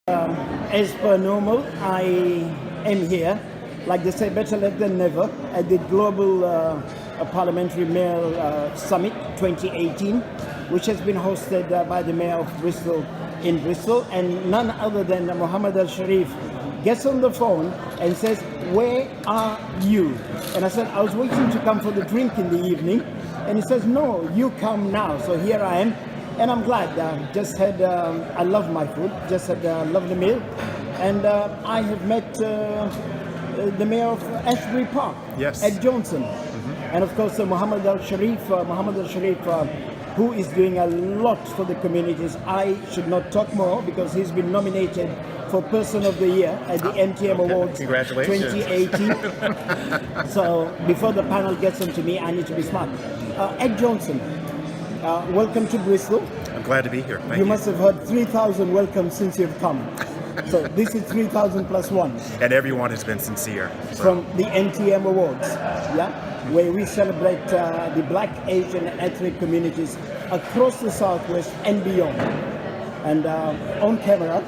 As per normal, I am here, like they say, better late than never, at the Global Parliamentary Mayor Summit 2018, which has been hosted by the Mayor of Bristol in Bristol, and none other than Mohammed Al Sharif gets on the phone and says, "Where are you?" And I said, "I was waiting to come for the drink in the evening," and he says, "No, you come now." So here I am. And I'm glad. Just had, I love my food. Just had a lovely meal, and I have met the mayor of Ashbury Park, yes, Ed Johnson, and of course Mohammed Al Sharif. Who is doing a lot for the communities. I should not talk more because he's been nominated for Person of the Year at the MTM Awards 2018. So before the panel gets on to me, I need to be smart. Ed Johnson. Welcome to Bristol. I'm glad to be here. Thank you must have heard 3,000 welcomes since you've come. So this is 3,000 plus one. And everyone has been sincere. So. From the NTM Awards, yeah, where we celebrate the Black, Asian, and ethnic communities across the Southwest and beyond. And on camera,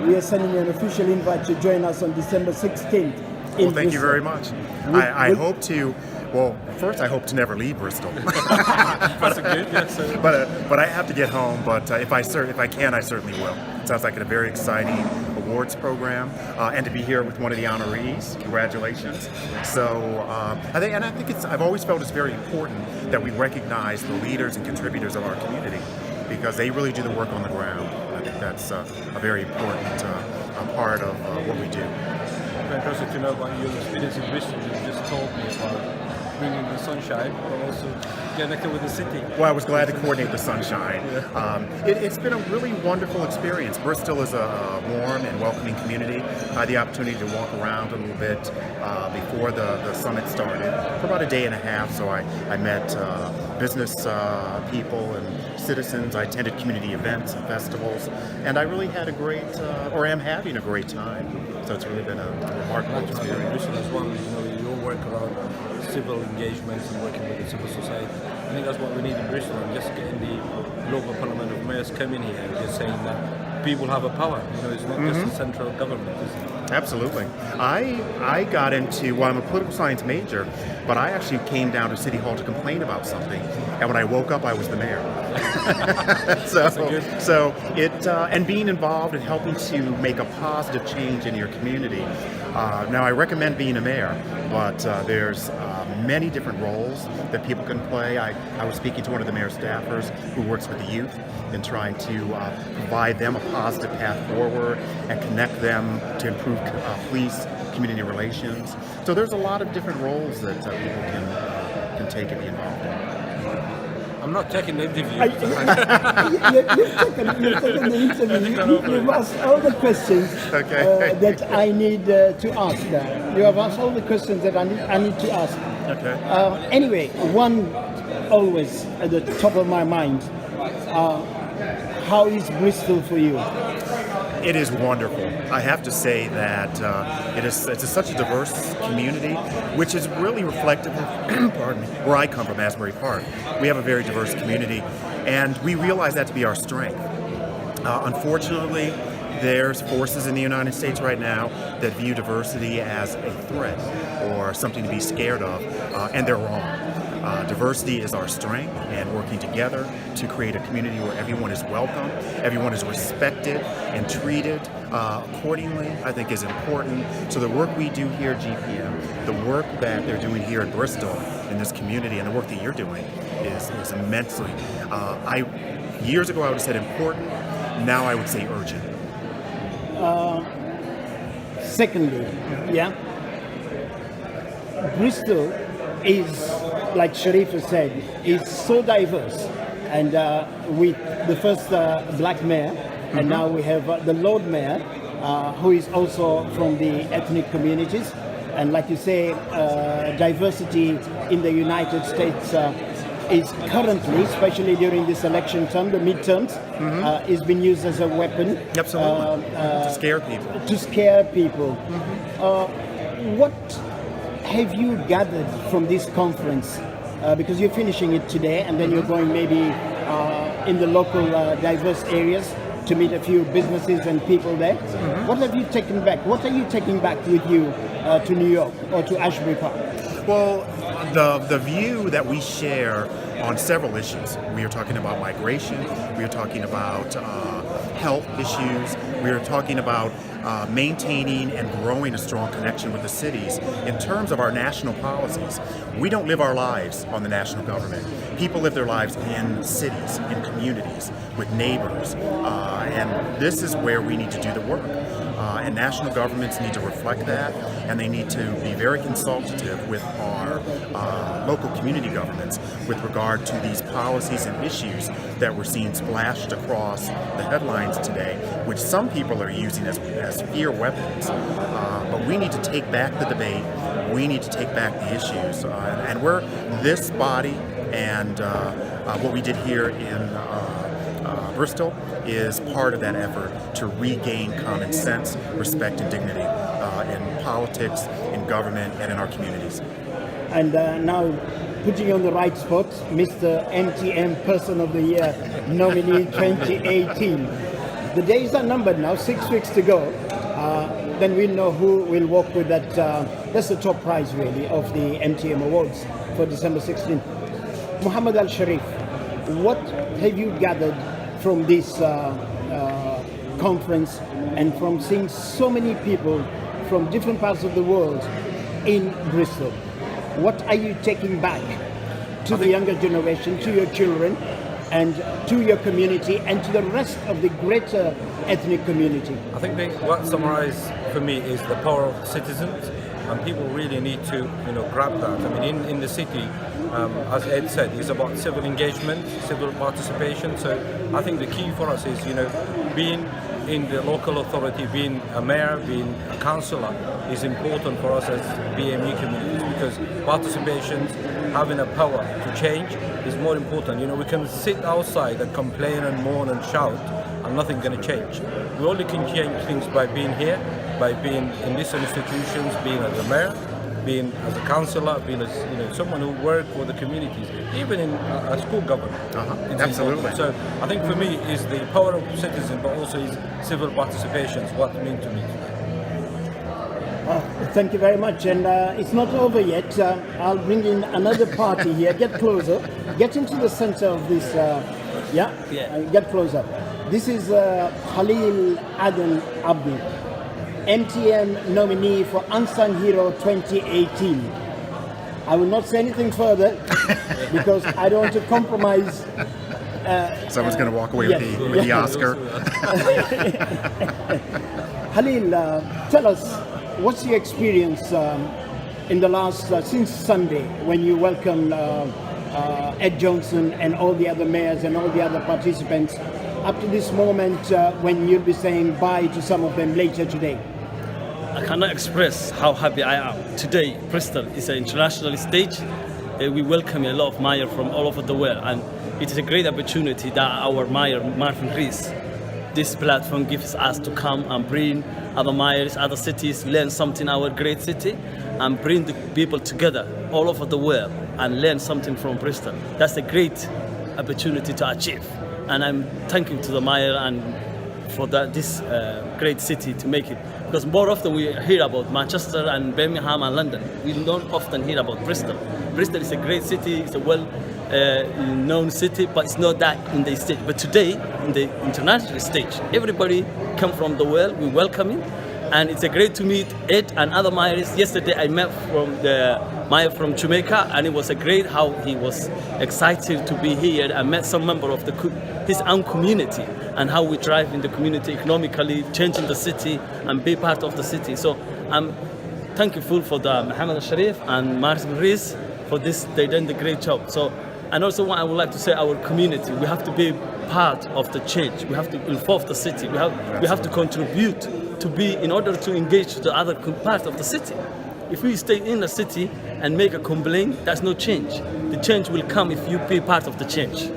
we are sending you an official invite to join us on December 16th. Well, thank you very much. I hope to. Well, first, I hope to never leave Bristol. That's good. Yes, but I have to get home. But if I can, I certainly will. It sounds like a very exciting awards program, and to be here with one of the honorees. Congratulations. So I think I've always felt it's very important that we recognize the leaders and contributors of our community because they really do the work on the ground. I think that's a very important part of what we do. I'm interested to know about your experience in Bristol. You just told me about bringing the sunshine, but also connected with the city. Well, I was glad to coordinate the sunshine. Yeah. It's been a really wonderful experience. Bristol is a warm and welcoming community. I had the opportunity to walk around a little bit before the summit started for about a day and a half. So I met business people and citizens. I attended community events and festivals, and I really had a great, or am having a great time. So it's really been a remarkable experience. Bristol as well, your work around civil engagements and working with the civil society. I think that's what we need in Bristol, and just getting the local parliament of mayors coming here and just saying that people have a power. It's not just the central government, is it? Absolutely. I got into, well, I'm a political science major, but I actually came down to City Hall to complain about something. And when I woke up, I was the mayor. And being involved and helping to make a positive change in your community. Now, I recommend being a mayor, but there's many different roles that people can play. I was speaking to one of the mayor's staffers who works with the youth in trying to provide them a positive path forward and connect them to improve police, community relations. So there's a lot of different roles that people can take and be involved in. I'm not taking the interview. You've taken the interview. You've asked all the questions that I need to ask. You have asked all the questions that I need to ask. Okay. Anyway, one always at the top of my mind. How is Bristol for you? It is wonderful. I have to say that it's such a diverse community, which is really reflective of pardon me, where I come from, Asbury Park. We have a very diverse community, and we realize that to be our strength. Unfortunately, there's forces in the United States right now that view diversity as a threat or something to be scared of, and they're wrong. Diversity is our strength, and working together to create a community where everyone is welcome, everyone is respected and treated accordingly, I think is important. So the work we do here at GPM, the work that they're doing here in Bristol in this community, and the work that you're doing is immensely. Years ago I would have said important, now I would say urgent. Secondly, Bristol is, like Sharif has said, is so diverse, and with the first black mayor, and now we have the Lord Mayor, who is also from the ethnic communities, and like you say, diversity in the United States is currently, especially during this election term, the midterms, is being used as a weapon. Absolutely. To scare people. To scare people. What have you gathered from this conference? Because you're finishing it today, and then you're going maybe in the local diverse areas. to meet a few businesses and people there. What have you taken back? What are you taking back with you to New York or to Ashbury Park? Well, the view that we share on several issues. We are talking about migration. We are talking about health issues. We are talking about maintaining and growing a strong connection with the cities. In terms of our national policies, we don't live our lives on the national government. People live their lives in cities, in communities, with neighbors, and this is where we need to do the work. And national governments need to reflect that, and they need to be very consultative with our local community governments with regard to these policies and issues that we're seeing splashed across the headlines today, which some people are using as fear weapons. But we need to take back the debate. We need to take back the issues. And we're this body, and what we did here in Bristol is part of that effort to regain common sense, respect, and dignity in politics, in government, and in our communities. And now, putting you on the right spot, Mr. MTM Person of the Year nominee 2018. The days are numbered now, 6 weeks to go. Then we'll know who will walk with that. That's the top prize, really, of the MTM Awards for December 16th. Muhammad Al Sharif, what have you gathered from this conference and from seeing so many people from different parts of the world in Bristol? What are you taking back to the younger generation, to your children, and to your community, and to the rest of the greater ethnic community? I think what summarized for me is the power of citizens, and people really need to, grab that. I mean, in the city, as Ed said, it's about civil engagement, civil participation. So I think the key for us is, being in the local authority, being a mayor, being a councillor, is important for us as BME communities, because participation, having a power to change, is more important. We can sit outside and complain and moan and shout, and nothing's going to change. We only can change things by being here, by being in these institutions, being as a mayor, being as a councillor, being as someone who works for the communities, even in a school government. Absolutely. So I think for me is the power of citizens, but also is civil participation is what it means to me today. Thank you very much, and it's not over yet. I'll bring in another party here. Get closer. Get into the center of this. Get closer. This is Khalil Aden Abdi, MTM nominee for Unsung Hero 2018. I will not say anything further because I don't want to compromise. Someone's going to walk away with the Oscar. Khalil, tell us, what's your experience in the last, since Sunday, when you welcomed Ed Johnson and all the other mayors and all the other participants, up to this moment when you'll be saying bye to some of them later today? I cannot express how happy I am. Today, Bristol is an international stage. We welcome a lot of mayors from all over the world, and it is a great opportunity that our mayor, Marvin Rees, this platform gives us to come and bring other mayors, other cities, learn something our great city, and bring the people together all over the world and learn something from Bristol. That's a great opportunity to achieve. And I'm thanking to the mayor and for this great city to make it. Because more often we hear about Manchester and Birmingham and London. We don't often hear about Bristol. Bristol is a great city, it's a well-known city, but it's not that in the stage. But today, in the international stage, everybody come from the world, we welcome him. And it's a great to meet Ed and other mayors. Yesterday I met from the mayor from Jamaica, and it was a great how he was excited to be here. I met some member of his own community and how we drive in the community economically, changing the city and be part of the city. So I'm thankful for the Muhammad Al-Sharif and Martin Rees for this. They done the great job. So, and also what I would like to say, our community, we have to be part of the change. We have to involve the city. We have to contribute to be, in order to engage the other part of the city. If we stay in the city and make a complaint, there's no change. The change will come if you be part of the change.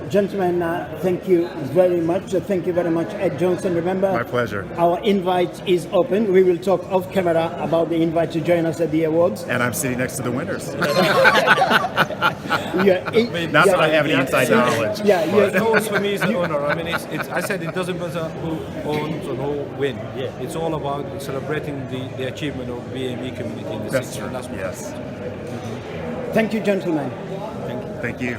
Gentlemen, thank you very much. Thank you very much, Ed Johnson. Remember, my pleasure. Our invite is open. We will talk off camera about the invite to join us at the awards. And I'm sitting next to the winners. Not that I have any inside knowledge. Yeah, But yeah. always for me is an honor. I mean, it's. I said it doesn't matter who owns or who win. Yeah. It's all about celebrating the achievement of BME community in the That's city. true. And that's what Yes. Thank you, gentlemen. Thank you.